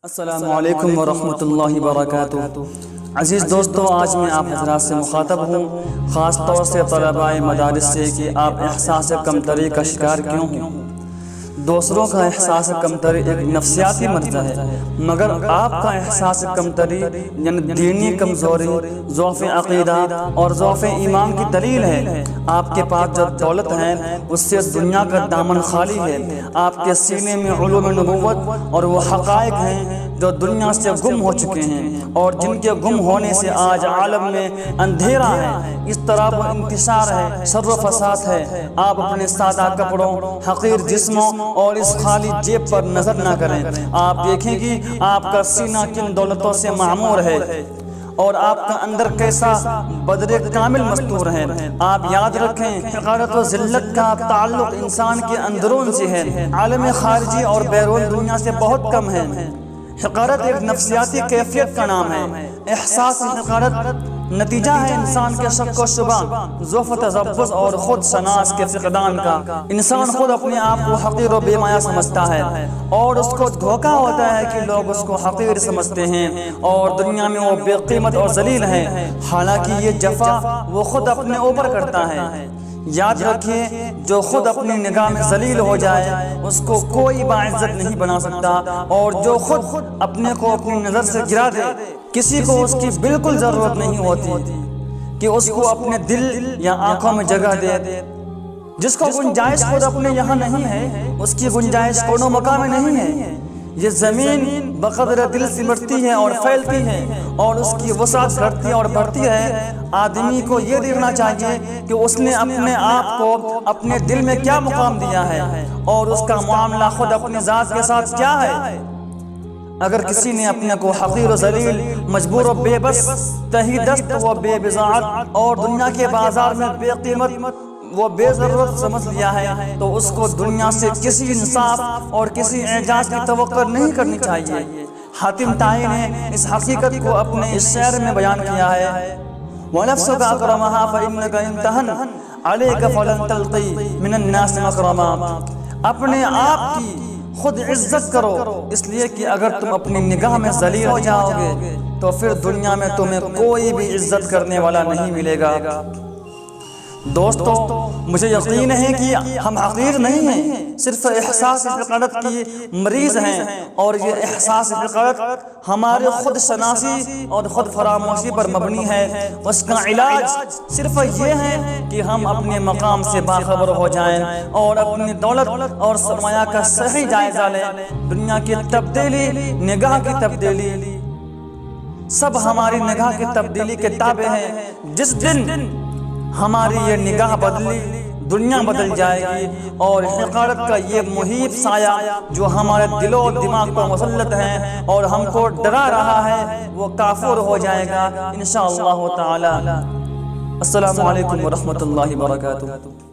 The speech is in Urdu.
السلام علیکم ورحمۃ اللہ وبرکاتہ۔ عزیز دوستو، آج میں آپ حضرات سے مخاطب ہوں، خاص طور سے طلباء مدارس سے، کہ آپ احساس کمتری کا شکار کیوں ہیں؟ دوسروں کا احساس کمتری ایک نفسیاتی مرض ہے، مگر آپ کا احساس کمتری یعنی دینی کمزوری، ضعف عقیدہ اور ضعف ایمان کی دلیل ہے۔ آپ کے پاس جو دولت ہے اس سے دنیا کا دامن خالی ہے۔ آپ کے سینے میں علوم نبوت اور وہ حقائق ہیں جو دنیا سے گم ہو چکے ہیں اور جن کے گم ہونے سے آج عالم میں اندھیرا ہے، اس طرح وہ انتشار ہے، شر و فساد ہے۔ آپ اپنے سادہ کپڑوں، حقیر جسموں اور اس خالی جیب پر نظر نہ کریں۔ آپ دیکھیں کہ آپ کا سینہ کن دولتوں سے معمور ہے اور آپ کا اندر کیسا بدر کامل مستور ہے۔ آپ یاد رکھیں، حقارت و ذلت کا تعلق انسان کے اندرون سے ہے، عالم خارجی اور بیرون دنیا سے بہت کم ہے۔ حقارت ایک نفسیاتی کیفیت کا نام ہے۔ احساس حقارت نتیجہ ہے انسان کے شک و شبہ، ضعف و تذبذب اور خود شناس کے فقدان کا۔ انسان خود اپنے آپ کو حقیر و بے مایہ سمجھتا ہے اور اس کو دھوکہ ہوتا ہے کہ لوگ اس کو حقیر سمجھتے ہیں اور دنیا میں وہ بے قیمت اور ذلیل ہے، حالانکہ یہ جفا وہ خود اپنے اوپر کرتا ہے۔ یاد رکھیے، جو خود اپنی نگاہ میں ذلیل ہو جائے اس کو کوئی باعزت نہیں بنا سکتا، اور جو خود اپنے کو اپنی نظر سے گرا دے کسی کو اس کی بالکل ضرورت نہیں ہوتی کہ اس کو اپنے دل یا آنکھوں میں جگہ دے۔ جس کو گنجائش خود اپنے یہاں نہیں ہے اس کی گنجائش کونوں مقام میں نہیں ہے۔ یہ زمین بقدر دل سمٹتی ہے اور پھیلتی ہے اور اس کی وسعت گھٹتی اور بڑھتی ہے۔ آدمی کو یہ دیکھنا چاہیے کہ اس نے اپنے آپ کو اپنے دل میں کیا مقام دیا ہے اور اس کا معاملہ خود اپنے ذات کے ساتھ کیا ہے۔ اگر کسی نے اپنے کو حقیر و ذلیل، مجبور و بے بس، تہی دست و بے بضاعت اور دنیا کے بازار میں بے قیمت وہ بے ضرورت سمجھ لیا ہے، تو اس کو دنیا سے کسی انصاف اور کسی اعجاز کی توقع نہیں کرنی چاہیے۔ حاتم طائی نے اس حقیقت کو اپنے اس شعر میں بیان کیا ہے، وَنَفْسُكَ أَكْرَمَهَا فَإِنَّكَ إِن تَهَنْ عَلَيْكَ فَلَن تَلْقِي مِنَ النَّاسِ مَكْرَمًا۔ اپنے آپ کی خود عزت کرو، اس لیے کہ اگر تم اپنی نگاہ میں ذلیل ہو جاؤ گے تو پھر دنیا میں تمہیں کوئی بھی عزت کرنے والا نہیں ملے گا۔ دوستو، مجھے یقین ہے کہ ہم حقیر نہیں ہیں، صرف احساس حقارت کی مریض ہیں، اور یہ احساس حقارت ہمارے خود شناسی اور خود فراموشی پر مبنی ہے۔ اس کا علاج صرف یہ ہے کہ ہم اپنے مقام سے باخبر ہو جائیں اور اپنی دولت اور سرمایہ کا صحیح جائزہ لیں۔ دنیا کی تبدیلی، نگاہ کی تبدیلی، سب ہماری نگاہ کی تبدیلی کے تابع ہیں۔ جس دن ہماری یہ نگاہ بدلی، دنیا بدل جائے گی اور حقارت کا یہ محیط سایہ جو ہمارے دل و دماغ پر مسلط ہے اور ہم کو ڈرا رہا ہے وہ کافور ہو جائے گا انشاءاللہ تعالی۔ السلام علیکم ورحمۃ اللہ وبرکاتہ۔